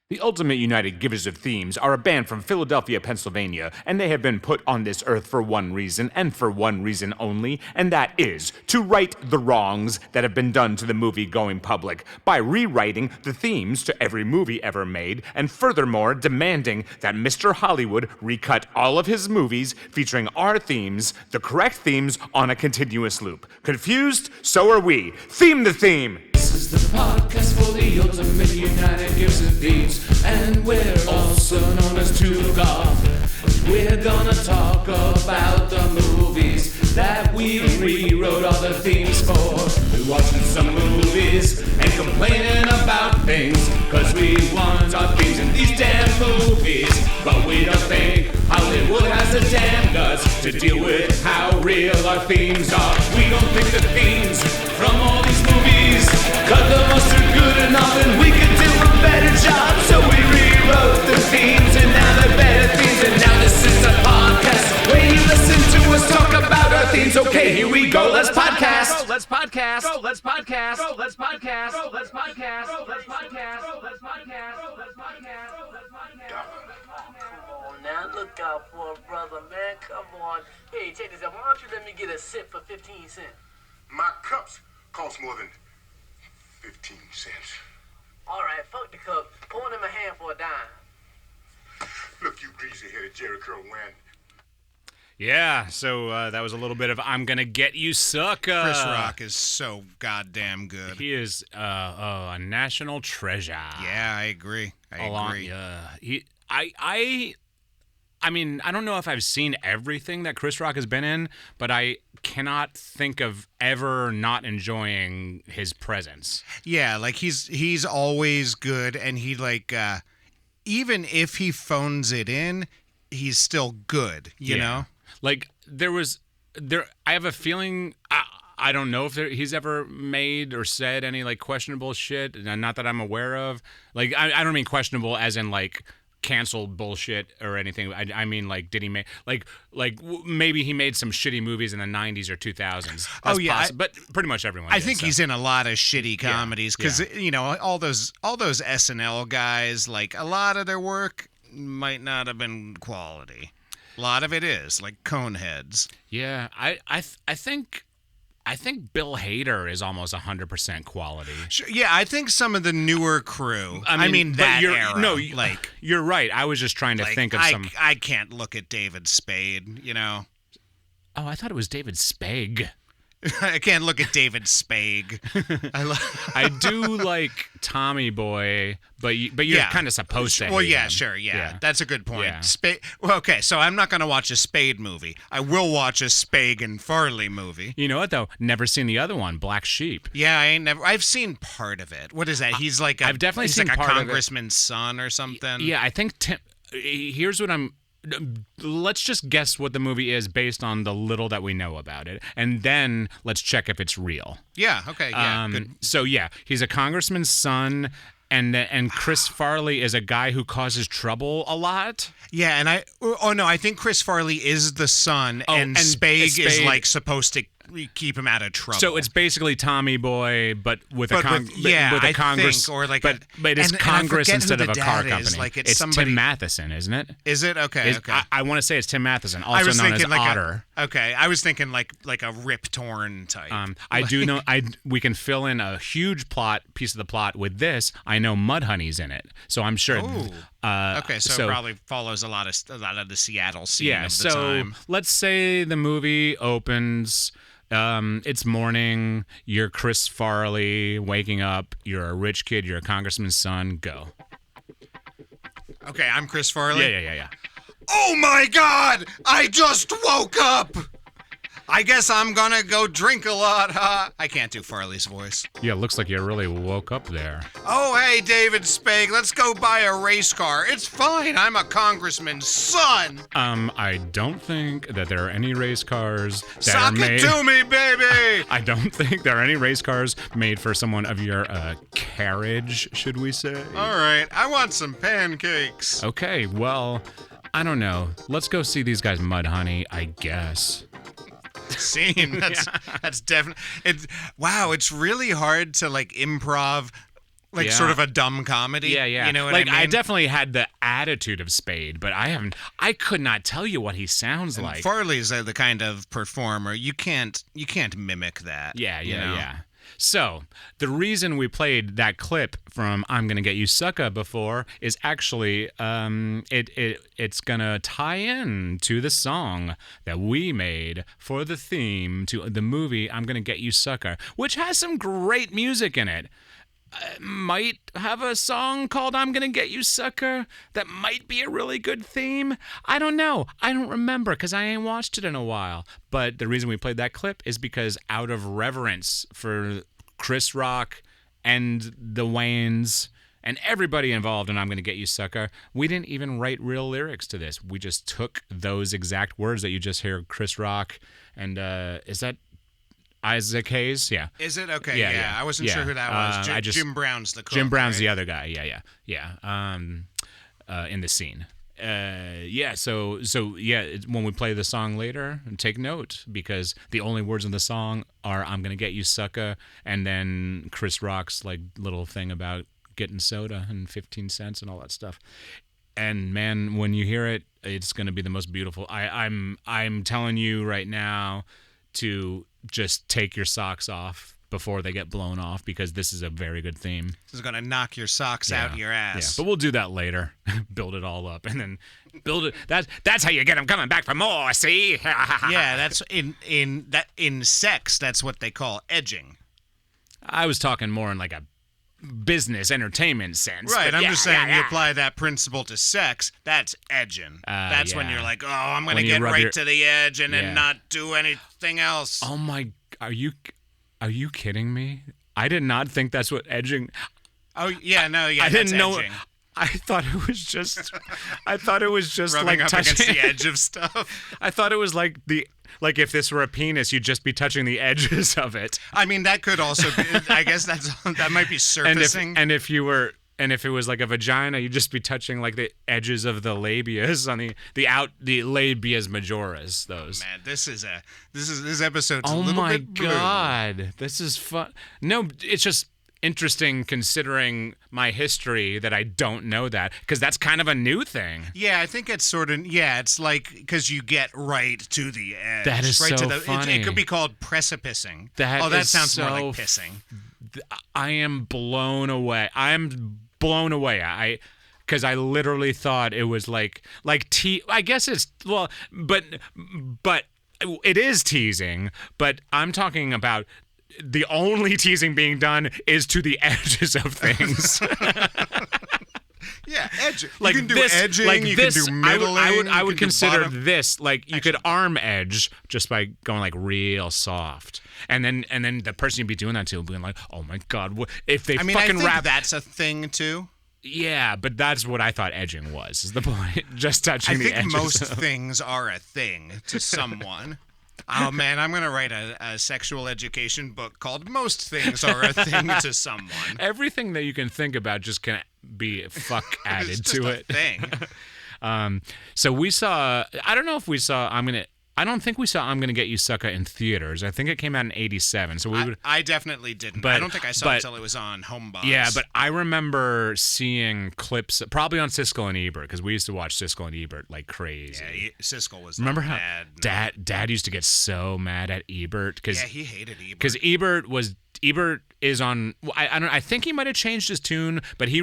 The Ultimate United Givers of Themes are a band from Philadelphia, Pennsylvania, and they have been put on this earth for one reason, and for one reason only, and that is to right the wrongs that have been done to the movie-going public by rewriting the themes to every movie ever made, and furthermore demanding that Mr. Hollywood recut all of his movies featuring our themes, the correct themes, on a continuous loop. Confused? So are we. Theme the theme! This is the podcast for the Ultimate United Givers of Themes, and we're also known as Two Golf. We're gonna talk about the movies that we rewrote all the themes for. We're watching some movies and complaining about things, cause we want our themes in these damn movies. But we don't think Hollywood has the damn guts to deal with how real our themes are. We don't think the themes from all these movies, cause the most are good enough and we could do a better job. So we rewrote the themes and now they're better themes. And now this is a podcast where you listen to us talk about our themes. Okay, here we go, let's podcast. Go, let's podcast. Go, let's podcast. Go, let's podcast. Go, let's podcast. Go, let's podcast. Go, let's podcast. Go, let's podcast. Go, let's podcast. Come on now, look out for a brother, man. Come on. Hey, check this out. Why don't you let me get a sip for 15 cents? My cups cost more than 15 cents. All right, fuck the cup. Pour it in my hand for a dime. Look, you greasy-headed Jerry Curl Wand. Yeah, so that was a little bit of I'm Gonna Get You Sucka. Chris Rock is so goddamn good. He is a national treasure. Yeah, I agree. I agree. I mean, I don't know if I've seen everything that Chris Rock has been in, but I cannot think of ever not enjoying his presence. Yeah, like he's always good, and he even if he phones it in, he's still good, you know? Like I have a feeling I don't know if he's ever made or said any like questionable shit, not that I'm aware of. Like I don't mean questionable as in like canceled bullshit or anything. I mean, like, did he make maybe he made some shitty movies in the 90s or 2000s? Oh yeah, but pretty much everyone. I think he's in a lot of shitty comedies because you know all those SNL guys. Like a lot of their work might not have been quality. A lot of it is like Coneheads. Yeah, I think Bill Hader is almost 100% quality. Sure, yeah, I think some of the newer crew. I mean that era. No, like you're right. I was just trying to think of some. I can't look at David Spade. You know. Oh, I thought it was David Spade. I can't look at David Spade. I do like Tommy Boy, but you're kind of supposed to. Well, hate yeah, him. sure, yeah, that's a good point. Yeah. Spade. Well, okay, so I'm not gonna watch a Spade movie. I will watch a Spade and Farley movie. You know what though? Never seen the other one, Black Sheep. Yeah, I've seen part of it. What is that? He's like I've definitely seen like a part of it. congressman's son or something. Yeah, I think here's what I'm. Let's just guess what the movie is based on the little that we know about it, and then let's check if it's real. Yeah. Okay. Yeah. Good. So yeah, he's a congressman's son, and Chris Farley is a guy who causes trouble a lot. Yeah, and I think Chris Farley is the son, and Spade is like supposed to keep him out of trouble. So it's basically Tommy Boy, but with a Congress, think, or like but it's Congress instead of a car company. Like it's somebody... Tim Matheson, isn't it? Is it? Okay. Okay. I want to say it's Tim Matheson, also known as Otter. I was thinking like a Rip Torn type. I do know. We can fill in a huge piece of the plot with this. I know Mudhoney's in it, so I'm sure. Okay, so it probably follows a lot of the Seattle scene of the time. Let's say the movie opens. It's morning. You're Chris Farley waking up. You're a rich kid. You're a congressman's son. Go. Okay, I'm Chris Farley. Yeah. Oh my God! I just woke up. I guess I'm gonna go drink a lot, huh? I can't do Farley's voice. Yeah, looks like you really woke up there. Oh, hey, David Spade, let's go buy a race car. It's fine, I'm a congressman's son. I don't think that there are any race cars that are made... Sock it to me, baby! I don't think there are any race cars made for someone of your carriage, should we say. All right, I want some pancakes. Okay, well, I don't know. Let's go see these guys Mudhoney, I guess. Scene. That's definitely. Wow, it's really hard to like improv Like Yeah. sort of a dumb comedy. Yeah, yeah. You know what like, I mean? definitely had the attitude of Spade, but I could not tell you what he sounds like. Farley's the kind of performer you can't mimic that. Yeah, you yeah, know? yeah. So, the reason we played that clip from I'm Gonna Get You Sucka before is actually it's gonna tie in to the song that we made for the theme to the movie I'm Gonna Get You Sucka, which has some great music in it. Might have a song called I'm Gonna Get You Sucker that might be a really good theme. I don't know. I don't remember because I ain't watched it in a while. But the reason we played that clip is because out of reverence for Chris Rock and the Wayans and everybody involved in I'm Gonna Get You Sucker, we didn't even write real lyrics to this. We just took those exact words that you just hear Chris Rock and is that Isaac Hayes? Yeah. Is it? Okay, Yeah, yeah. yeah. I wasn't Yeah. sure who that was. I Jim Brown's the cook, Jim Brown's right? the other guy. Yeah. In the scene. So when we play the song later, take note because the only words in the song are "I'm gonna get you, sucka," and then Chris Rock's like little thing about getting soda and 15 cents and all that stuff. And man, when you hear it, it's gonna be the most beautiful. I'm telling you right now to just take your socks off before they get blown off because this is a very good theme. This is gonna knock your socks out your ass. Yeah, but we'll do that later. Build it all up and then build it. That's how you get them coming back for more. See? Yeah, that's in sex. That's what they call edging. I was talking more in like a business entertainment sense. Right. but I'm yeah, just saying yeah, you yeah. apply that principle to sex. That's edging. That's when yeah. you're like, oh, I'm gonna When you get rub right your- to the edge and Yeah. then not do anything else. Oh my! Are you kidding me? I did not think that's what edging. Oh yeah, no, yeah. I that's didn't know. edging. I thought it was just. I thought it was just Rubbing like up against touching the edge of stuff. I thought it was like if this were a penis, you'd just be touching the edges of it. I mean, that could also be. I guess that might be surfacing. And if it was like a vagina, you'd just be touching like the edges of the labias on the labias majoras. Those. Man, this episode's a Oh little my bit blue. god, this is fun. No, it's just interesting considering my history that I don't know that because that's kind of a new thing. Yeah, I think it's sort of it's like because you get right to the edge. That is right so to the, funny. It could be called precipicing. That that is sounds more so like pissing. I am blown away. Because I literally thought it was like I guess it's but it is teasing. But I'm talking about the only teasing being done is to the edges of things. Yeah, edging. Like you can do this, edging. like you this, can do middling. I you would can do consider bottom. this like you could arm edge just by going like real soft, and then the person you'd be doing that to being like, oh my god, if they I mean, I fucking think wrap. that's a thing too. Yeah, but that's what I thought edging was. Is the point? Just touching I the think edges. most things are a thing to someone. Oh man, I'm gonna write a sexual education book called "Most Things Are a Thing to Someone." Everything that you can think about just can be fuck added It's just to a it. thing. So we saw. I don't know if we saw. I don't think we saw I'm Gonna Get You Sucka in theaters. I think it came out in '87. So we would. I definitely didn't. But- I don't think I saw but- it until it was on Homebox. Yeah, but I remember seeing clips, probably on Siskel and Ebert, because we used to watch Siskel and Ebert like crazy. yeah, Siskel was Remember not how bad. Dad used to get so mad at Ebert because Yeah, he hated Ebert. because Ebert is on. I think he might have changed his tune, but he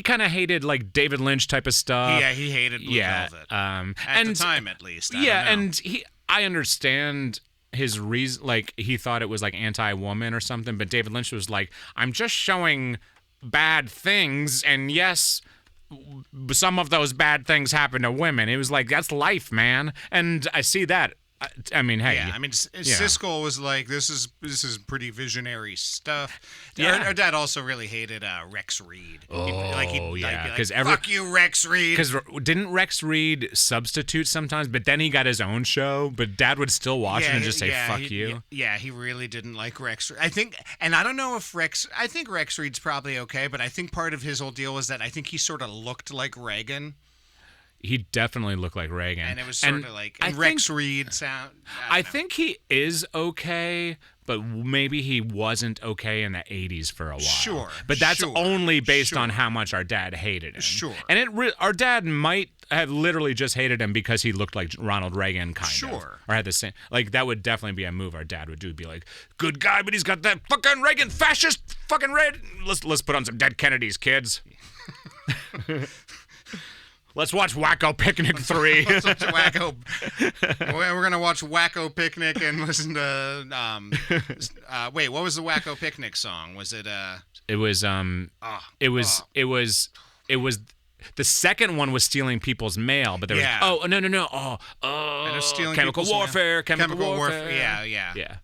kind of hated like David Lynch type of stuff. Yeah, he hated Blue Velvet. At the time, at least. I don't know. and I understand his reason. Like he thought it was like anti-woman or something, but David Lynch was like, I'm just showing bad things, and yes, some of those bad things happen to women. It was like that's life, man, and I see that. I mean, hey. Yeah, I mean, Siskel was like, "This is pretty visionary stuff." Yeah. Our dad also really hated Rex Reed. Oh, yeah, because because fuck you, Rex Reed. Because didn't Rex Reed substitute sometimes? But then he got his own show. But Dad would still watch it and just say "fuck you." Yeah, he really didn't like Rex. I think, and I don't know if I think Rex Reed's probably okay, but I think part of his whole deal was that I think he sort of looked like Reagan. He definitely looked like Reagan, And it was sort of like I Rex think- Reed sound. I think he is okay, but maybe he wasn't okay in the 80s for a while. Sure, But that's sure, only based on sure. how much our dad hated him. Sure. And our dad might have literally just hated him because he looked like Ronald Reagan, kind of. Sure. Or had the same. Like, that would definitely be a move our dad would do. Be like, good guy, but he's got that fucking Reagan fascist fucking red. Let's put on some dead Kennedys, kids. Let's watch Wacko Picnic 3. Let's watch Wacko. We're gonna watch Wacko Picnic and listen to. Wait, what was the Wacko Picnic song? Was it? It was. It was. The second one was stealing people's mail, but there was. Yeah. Oh no. I know, stealing chemical people's mail. warfare. Chemical warfare.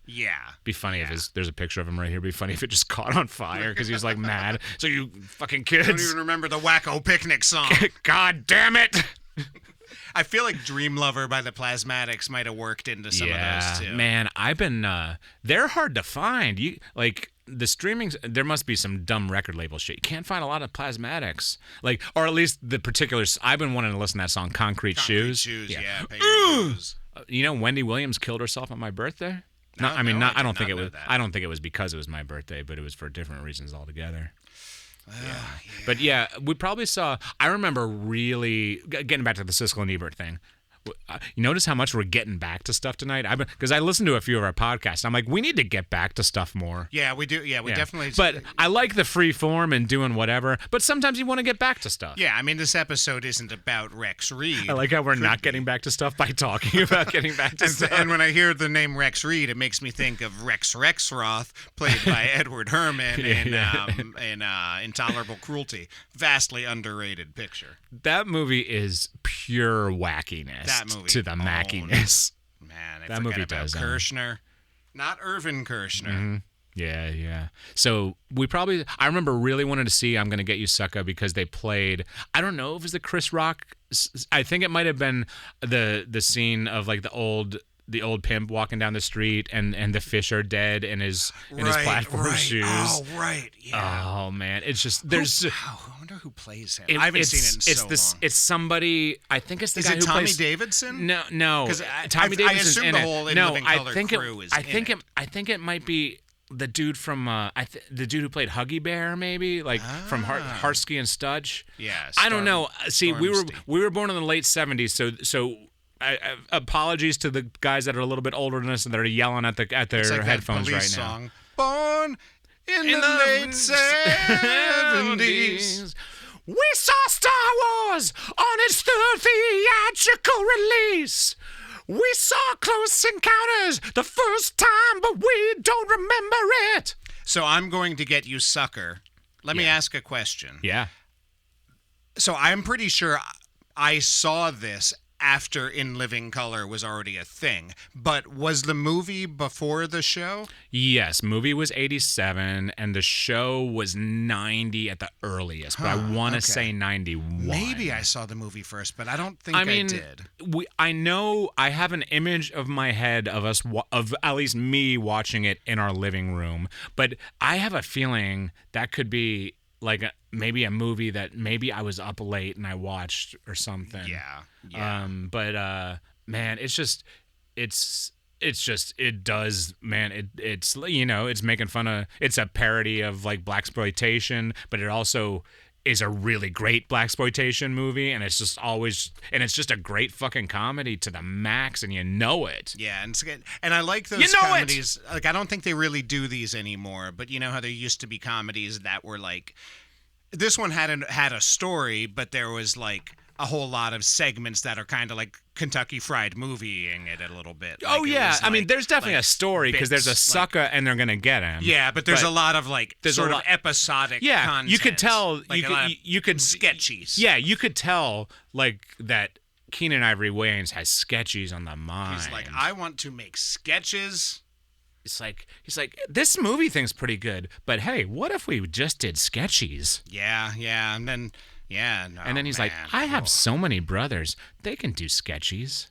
Yeah. Be funny if there's a picture of him right here. Be funny if it just caught on fire because he was like mad. So you fucking I don't kids. even remember the Wacko Picnic song. God damn it. I feel like Dream Lover by the Plasmatics might have worked into some of those too. Man, I've been. They're hard to find. You like. The streamings, there must be some dumb record label shit. You can't find a lot of Plasmatics. Like, or at least the particulars. I've been wanting to listen to that song, Concrete Shoes. Yeah. Pay your dues. You know, Wendy Williams killed herself on my birthday? No, I mean, no, I don't think did it not was. know that. I don't think it was because it was my birthday, but it was for different reasons altogether. But yeah, we probably saw. I remember really getting back to the Siskel and Ebert thing. You notice how much we're getting back to stuff tonight? Because I listened to a few of our podcasts. I'm like, we need to get back to stuff more. Yeah, we do. Yeah, we definitely. But I like the free form and doing whatever. But sometimes you want to get back to stuff. Yeah, I mean, this episode isn't about Rex Reed. I like how we're not getting back to stuff by talking about getting back to stuff. And when I hear the name Rex Reed, it makes me think of Rex Rexroth, played by Edward Herman in Intolerable Cruelty. Vastly underrated picture. That movie is pure wackiness. That movie to the mackiness. Man, I that forgot movie about does. Kirshner. Not Irvin Kirshner. Mm-hmm. Yeah. So I remember really wanting to see I'm Gonna Get You Sucka because they played, I don't know if it was the Chris Rock, I think it might have been the scene of like the old pimp walking down the street and the fish are dead in his platform shoes. Oh, right. Yeah. Oh man, it's just I wonder who plays him. I haven't seen it in so long. It's somebody. I think it's the Is guy it who Tommy plays. Davidson? No. Because Tommy I Davidson's assume in the it. whole In No, Living I Color think crew is I in think it. I think it might be the dude from the dude who played Huggy Bear, maybe like from Harsky and Studge. Yeah. I don't know. See, we Stormzy. were born in the late '70s, so. Apologies to the guys that are a little bit older than us and that are yelling at their It's like headphones that right police now. song. Born in the late 70s. We saw Star Wars on its third theatrical release. We saw Close Encounters the first time, but we don't remember it. So I'm going to get you, sucker. Let me ask a question. Yeah. So I'm pretty sure I saw this after In Living Color was already a thing. But was the movie before the show? Yes, movie was 87 and the show was 90 at the earliest, but I want to say 91. Maybe I saw the movie first, but I don't think I did. I know I have an image of my head of us, of at least me watching it in our living room, but I have a feeling that could be like maybe a movie that maybe I was up late and I watched or something. Yeah. But man, it does, man. It's you know, it's making fun of. It's a parody of like blaxploitation, but it also is a really great blaxploitation movie, and it's just a great fucking comedy to the max, and you know it. Yeah, and I like those comedies. Like I don't think they really do these anymore, but you know how there used to be comedies that were like, this one had a story, but there was like a whole lot of segments that are kind of like Kentucky Fried Movieing it a little bit. Oh like yeah, I mean, like- there's definitely like a story because there's a bits, sucker and they're gonna get him. Yeah, but there's a lot of like there's sort a of lot- episodic. Yeah, content. you could tell. Like You could sketchies. Yeah, you could tell like that. Keenan Ivory Wayans has sketchies on the mind. He's like, I want to make sketches. He's like, this movie thing's pretty good, but hey, what if we just did sketchies? Yeah, and then And then he's like, I have so many brothers, they can do sketchies.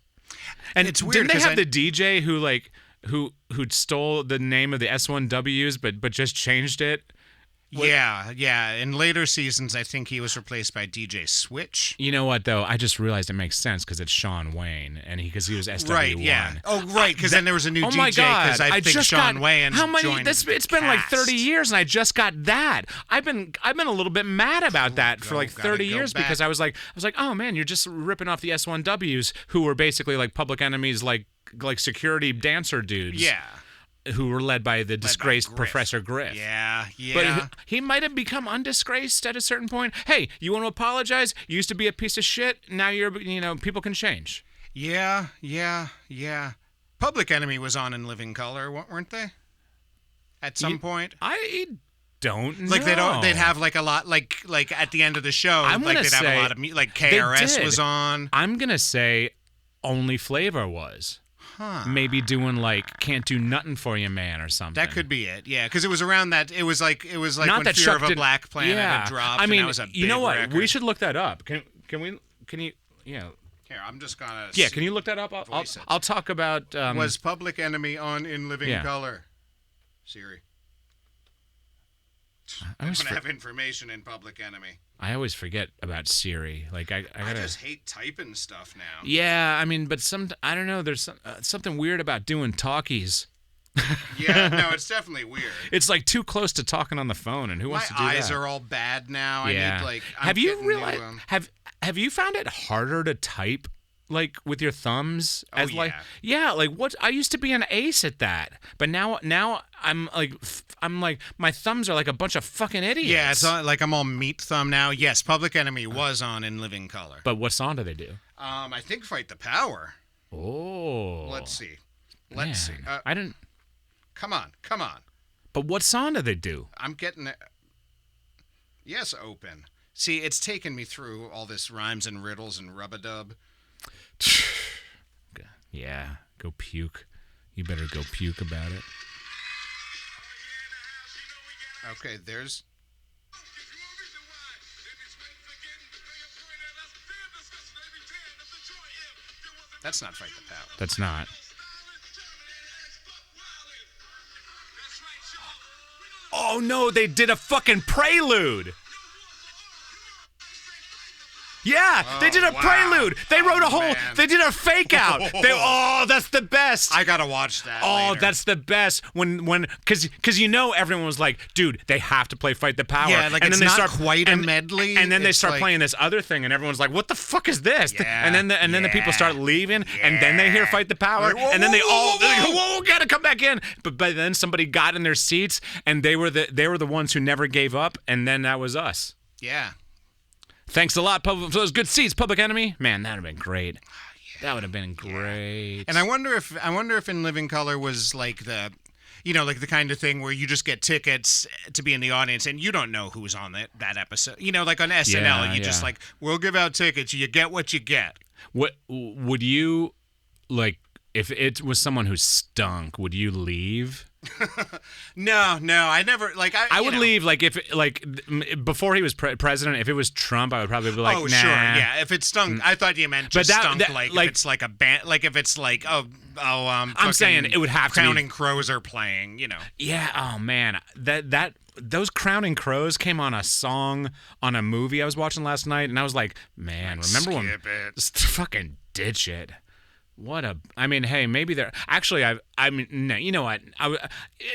And it's weird didn't they 'cause have the DJ who stole the name of the S1Ws, but just changed it? Yeah. In later seasons, I think he was replaced by DJ Switch. You know what though? I just realized it makes sense because it's Sean Wayne, and because he was SW1. Right. Yeah. Oh, right. Because then there was a new Oh DJ. my God! Because I think Sean Wayne joined. It's been like 30 years, and I just got that. I've been a little bit mad about that for like 30 years because I was like, oh man, you're just ripping off the S1Ws who were basically like Public Enemy's like security dancer dudes. Yeah. Who were led by the disgraced Professor Griff. Yeah. But he might have become undisgraced at a certain point. Hey, you want to apologize? You used to be a piece of shit. Now people can change. Yeah. Public Enemy was on in Living Color, weren't they? At some point. I don't know. Like they'd have like a lot like at the end of the show. Like they'd have a lot of like KRS was on. I'm gonna say only Flavor was. Maybe doing like "Can't Do Nothing for You, Man" or something. That could be it, yeah, because it was around that. It was like Not when that Fear Chuck of a did, Black Planet had dropped. I mean, and that was a big you know what? record. We should look that up. Can you? Yeah. Here, I'm just gonna. Yeah, can you look that up? I'll talk about. Was Public Enemy on in Living Color? Siri. I'm gonna have information in Public Enemy. I always forget about Siri. Like I just hate typing stuff now. Yeah, I mean, but I don't know. There's something weird about doing talkies. Yeah, no, it's definitely weird. It's like too close to talking on the phone, and who wants to do that? My eyes are all bad now. Yeah. I need have you realized? Have you found it harder to type? Like with your thumbs, like what I used to be an ace at that, but now I'm like my thumbs are like a bunch of fucking idiots. Yeah, it's like I'm all meat thumb now. Yes, Public Enemy was on in Living Color. But what song do they do? I think Fight the Power. Oh, let's see. I didn't. Come on. But what song do they do? I'm getting it. Yes, Open. See, it's taken me through all this rhymes and riddles and rub-a-dub. Yeah, go puke. You better go puke about it. Okay, there's... That's not Fight the Power. That's not. Oh no, they did a fucking Prelude. Yeah, they did a Prelude. They wrote a whole. Man. They did a fake out. That's the best. I gotta watch that. Later. That's the best. Because everyone was like, dude, they have to play Fight the Power. Yeah, like and it's then they not start quite a medley. And then they start like, playing this other thing, and everyone's like, what the fuck is this? Yeah, and then the people start leaving, and then they hear Fight the Power, like, and then they're like, whoa, gotta come back in. But then somebody got in their seats, and they were the ones who never gave up, and then that was us. Yeah. Thanks a lot for those good seats, Public Enemy. Man, that would have been great. That would have been great. And I wonder if in Living Color was like the, like the kind of thing where you just get tickets to be in the audience and you don't know who's on that episode. Like on SNL, just like, we'll give out tickets. You get what you get. What would you like if it was someone who stunk? Would you leave? No, I never like. I would leave before he was president. If it was Trump, I would probably be like, oh, nah. sure, yeah. If it stunk, I thought you meant just stunk. If it's like a band, like if it's like I'm saying it would have to be Counting Crows are playing. Yeah. Oh man, those Crowning Crows came on a song on a movie I was watching last night, and I was like, man, remember when? Just fucking ditch it. Hey, maybe they're actually. No, you know what?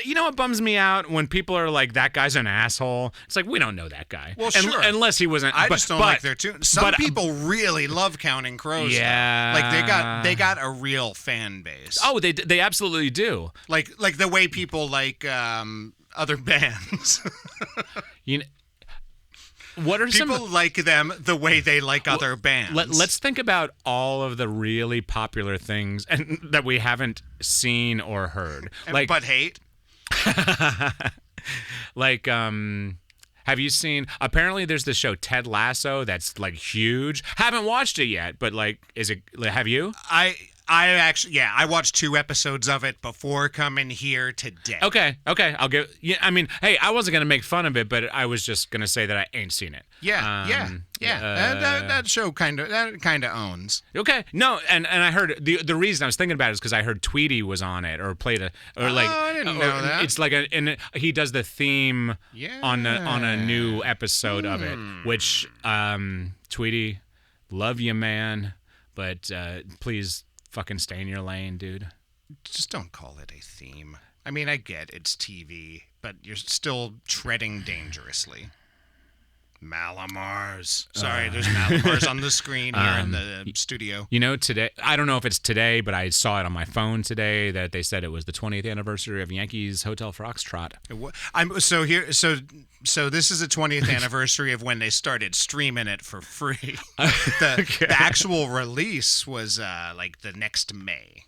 You know what bums me out when people are like, "That guy's an asshole." It's like we don't know that guy. Well, sure. Unless he wasn't. I just don't like their tune. Some people really love Counting Crows. Yeah, though. Like they got a real fan base. Oh, they absolutely do. Like the way people like other bands. What are people like them the way they like other bands? Let's think about all of the really popular things and that we haven't seen or heard. But hate. Have you seen? Apparently, there's this show Ted Lasso that's like huge. Haven't watched it yet, but like, is it? Have you? I watched 2 episodes of it before coming here today. Okay. I'll give. Yeah, I mean, hey, I wasn't gonna make fun of it, but I was just gonna say that I ain't seen it. Yeah. That show kind of owns. Okay. No, and I heard the reason I was thinking about it is because I heard Tweety was on it or played I didn't know that. It's like he does the theme on a new episode of it, which Tweety, love you, man, but please fucking stay in your lane, dude. Just don't call it a theme. I mean, I get it's TV, but you're still treading dangerously. Malamars. Sorry, there's Malamars on the screen here in the studio. You know, today, I don't know if it's today, but I saw it on my phone today that they said it was the 20th anniversary of Yankees Hotel Foxtrot. So this is the 20th anniversary of when they started streaming it for free. The actual release was like the next May.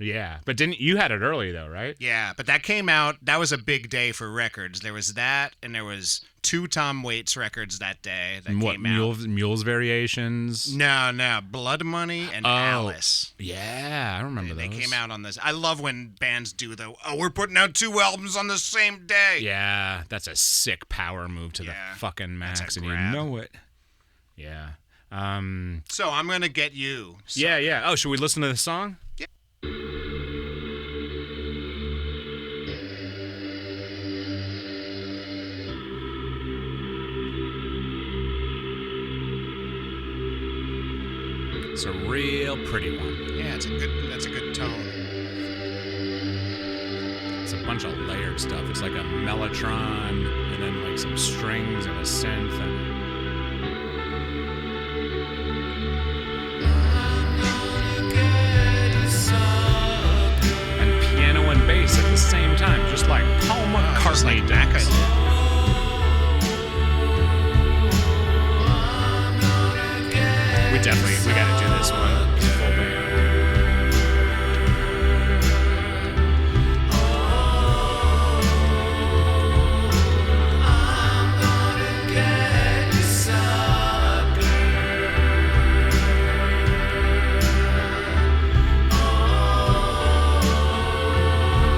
Yeah, but you had it early though, right? Yeah, but that came out. That was a big day for records. There was that, and there was 2 Tom Waits records that day that came out. Mules Variations? No, Blood Money and Alice. Yeah, I remember those. They came out on this. I love when bands do we're putting out 2 albums on the same day. Yeah, that's a sick power move to the fucking max, and you know it. Yeah. So I'm gonna get you. Yeah. Oh, should we listen to the song? Yeah. It's a real pretty one. Yeah, that's a good tone. It's a bunch of layered stuff. It's like a mellotron and then like some strings and a synth and piano and bass at the same time, just like Paul McCartney does. We gotta do this one. Full band.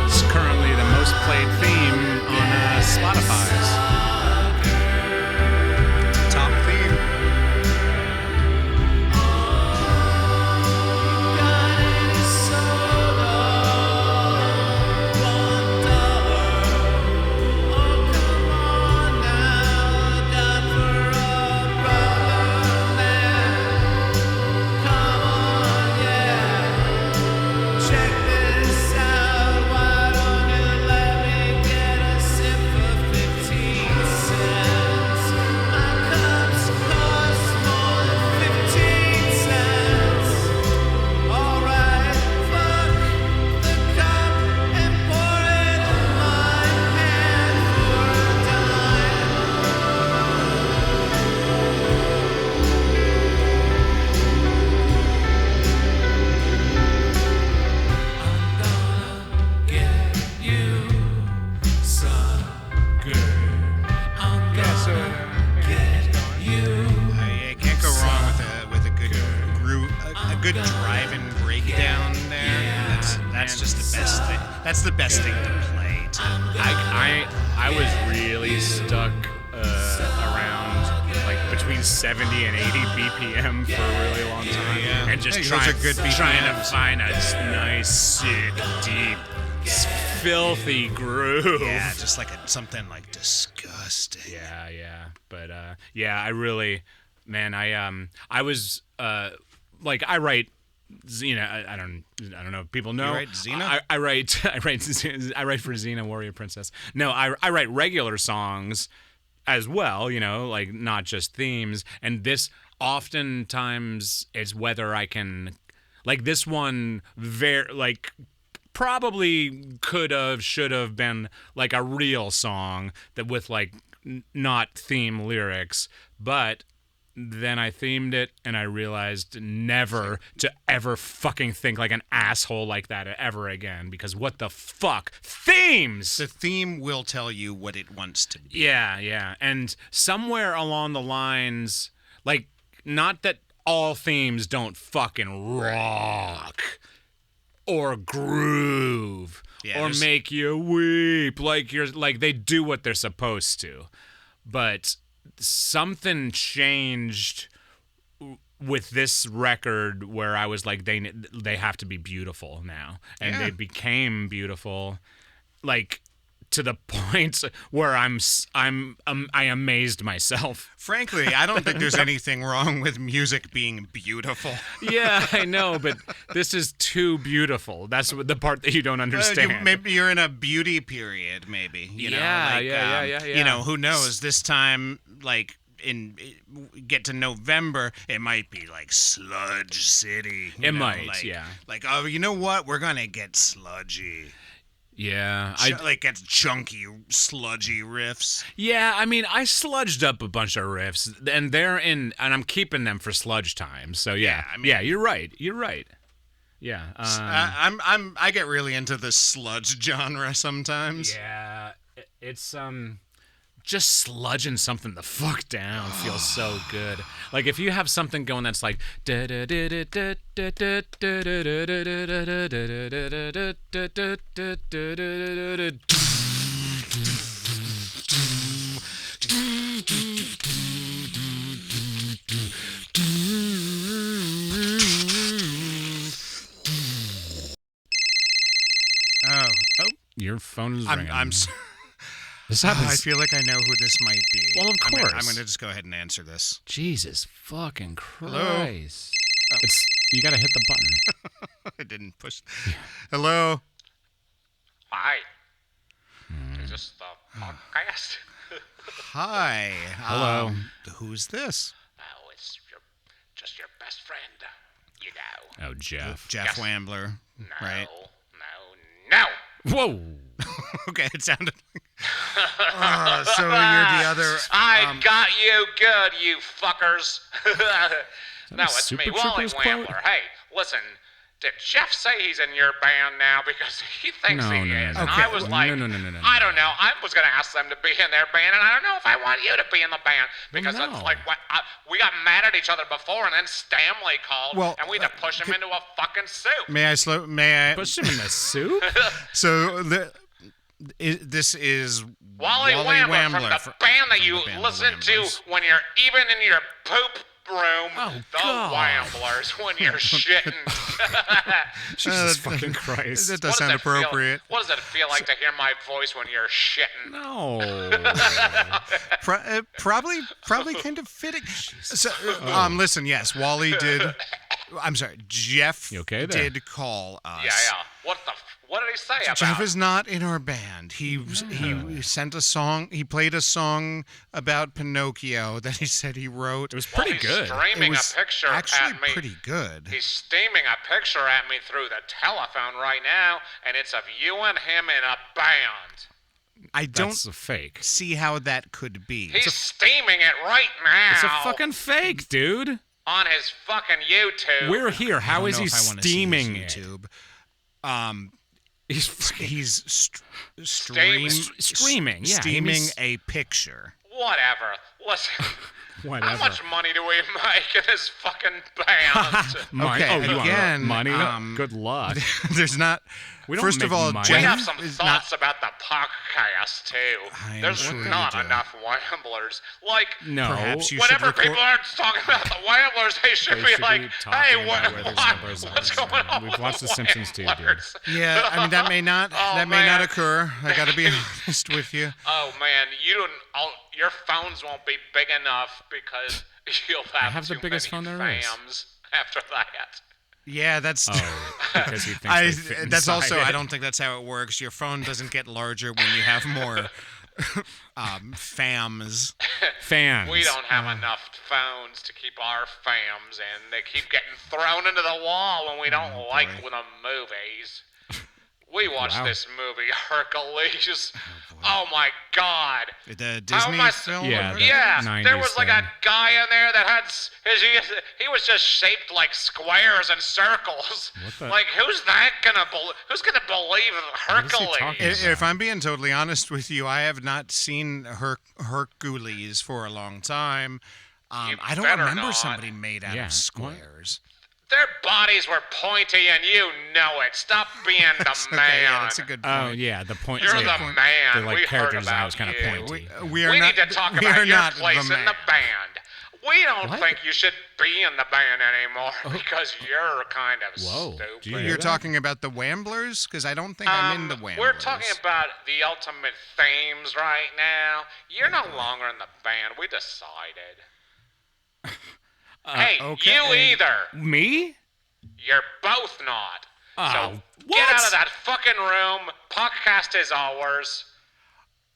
It's currently the most played theme on Spotify's. Top theme. Good drive and breakdown there. That's just the best thing. That's the best thing to play too. I was really stuck around like between 70 and 80 BPM for a really long time, and just trying to find a nice, sick, deep, filthy groove. Yeah, just like something like disgusting. Yeah. But I really, man, I was like I write Xena. I don't know if people know. You write Xena? I write for Xena Warrior Princess. No, I write regular songs as well, you know, like not just themes. And this oftentimes is whether I can, like this one, probably should have been like a real song that with like not theme lyrics, but then I themed it and I realized never to ever fucking think like an asshole like that ever again, because what the fuck? Themes! The theme will tell you what it wants to be. Yeah. And somewhere along the lines, like, not that all themes don't fucking rock or groove or make you weep like they do what they're supposed to. But something changed with this record where I was like, they have to be beautiful now, and they became beautiful, like to the point where I amazed myself. Frankly, I don't think there's anything wrong with music being beautiful. Yeah, I know, but this is too beautiful. That's the part that you don't understand. Maybe you're in a beauty period, maybe. You know, yeah. You know, who knows? This time, like, get to November, it might be like Sludge City. It might, Like, oh, you know what? We're gonna get sludgy. Yeah, like get chunky, sludgy riffs. Yeah, I mean, I sludged up a bunch of riffs, and and I'm keeping them for sludge time. So yeah, I mean, you're right. Yeah, I get really into the sludge genre sometimes. Yeah, it's just sludging something the fuck down feels so good. Like if you have something going that's like Oh, your phone is ringing. I'm This happens. I feel like I know who this might be. Well, of course. I'm gonna just go ahead and answer this. Jesus fucking Christ. Hello? You gotta hit the button. I didn't push. Hello? Hi. Is this the podcast? Hi. Hello. Who's this? Oh, it's just your best friend. You know. Oh, Jeff. Jeff Yes. Wambler. No. Right? No. Whoa. Okay, it sounded like... so you're the other... I got you good, you fuckers. No, it's Super me, Wally Troopers quote? Wambler. Hey, listen. Did Jeff say he's in your band now? Because he thinks No, he no, is. no. And Okay. I was like, No. I don't know. I was going to ask them to be in their band, and I don't know if I want you to be in the band. Because no. it's like, we got mad at each other before, and then Stanley called, Well, and we had to push him into a fucking soup. May I... Push him in the soup? So this is Wally Wambler from the band that you the band listen to Wamblers. when you're even in your poop room. Oh, the God. Wamblers when you're shitting. Jesus fucking Christ. That does What sound it feel- appropriate. what does it feel like to hear my voice when you're shitting? No. Probably kind of fitting. So, listen, yes, Wally did. I'm sorry, Jeff You okay there? did call us. Yeah. What did he say about Jeff it? is not in our band. He sent a song. He played a song about Pinocchio that he said he wrote. It was pretty he's good. streaming It was a picture actually at me. pretty good. He's steaming a picture at me through the telephone right now, and it's of you and him in a band. I don't That's a fake. see how that could be. He's steaming it right now. It's a fucking fake, dude. on his fucking YouTube. We're here. I How don't is know he if I wanna see his steaming it? YouTube. He's fucking He's Steaming. streaming. Yeah, steaming he's- a picture. Whatever. Listen, whatever. how much money do we make in this fucking band? Money? Okay, Oh, you want again, money? Good luck. There's not. We don't First make of all, money. We Jeff have some is thoughts about the podcast too. I am There's sure you not do. enough Wamblers. Like, No. Perhaps you whenever should record. people are talking about the Wamblers, they should They be should like, be talking "Hey, about where there's numbers what's are. going on?" We've with watched The Simpsons too, dude. Wamblers? Yeah, I mean that may not Oh, that may not man. occur. I got to be honest with you. Oh man, your phones won't be big enough because you'll have have the too biggest many phone there is. fams after that. Yeah, that's. Oh, because he thinks they fit That's also. inside I it. don't think that's how it works. Your phone doesn't get larger when you have more fams. Fans. We don't have enough phones to keep our fams, and they keep getting thrown into the wall when we don't like boy. the movies. We watched Wow. this movie, Hercules. Oh my God! The How Disney much- film. Yeah, or- the- Yeah, 90s there was like a thing. guy in there that had he was just shaped like squares and circles. the- Like who's gonna believe What is he Hercules? talking If I'm being totally honest with you, I have not seen Hercules for a long time. I don't better remember not. somebody made out Yeah, of squares. Their bodies were pointy and you know it. Stop being the That's man. okay, yeah, that's a good point. Oh yeah, the point. You're yeah. the man. The like We character heard design about was kind of you. pointy. We are We not. need to talk we are about your not place the in man. the band. We don't What? think you should be in the band anymore because you're kind of Whoa, stupid. do you hear You're that? talking about the Wamblers? Because I don't think I'm in the Wamblers. We're talking about the ultimate themes right now. You're no longer in the band. We decided. Hey, okay. you either. Me? You're both not. So get what? out of that fucking room. Podcast is ours.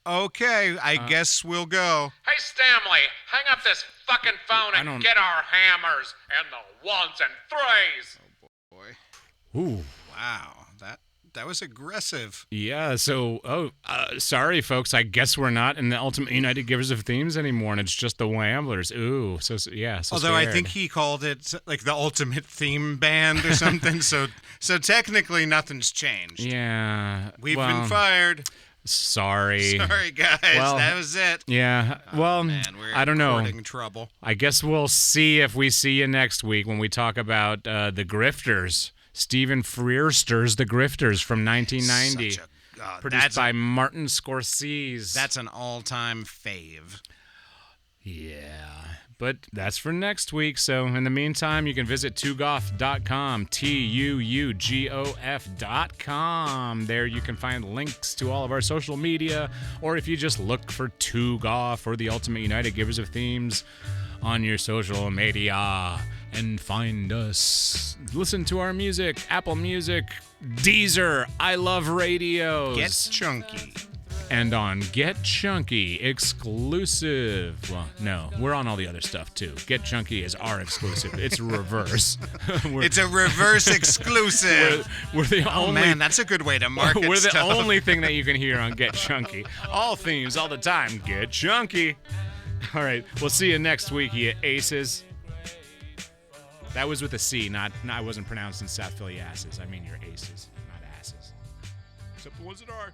Okay, I guess we'll go. Hey, Stanley, hang up this fucking phone don't- and get our hammers and the ones and threes. Boy. Ooh. Wow, that was aggressive. Yeah, so, sorry, folks. I guess we're not in the Ultimate United Givers of Themes anymore, and it's just the Wamblers. Ooh, so yeah. So Although I scared. think he called it like the ultimate theme band or something. so technically nothing's changed. Yeah. We've well, been fired. Sorry. Sorry, guys. Well, that was it. Yeah. Well, Man, we're I don't know. courting trouble. I guess we'll see if we see you next week when we talk about the Grifters. Stephen Freerster's The Grifters from 1990. Produced by Martin Scorsese. That's an all-time fave. Yeah, but that's for next week. So in the meantime, you can visit tugoff.com, TUUGOF.com. There you can find links to all of our social media, or if you just look for Tugoff or the Ultimate United Givers of Themes on your social media and find us. Listen to our music, Apple Music, Deezer, I Love Radios. Get chunky. And on Get Chunky exclusive. Well, no, we're on all the other stuff too. Get Chunky is our exclusive. It's reverse. It's a reverse exclusive. We're the Oh only. man, that's a good way to market We're the stuff. only thing that you can hear on Get Chunky. All themes, all the time. Get Chunky. All right, we'll see you next week, you aces. That was with a C, not I wasn't pronouncing South Philly asses. I mean your aces, not asses. Except the ones that are.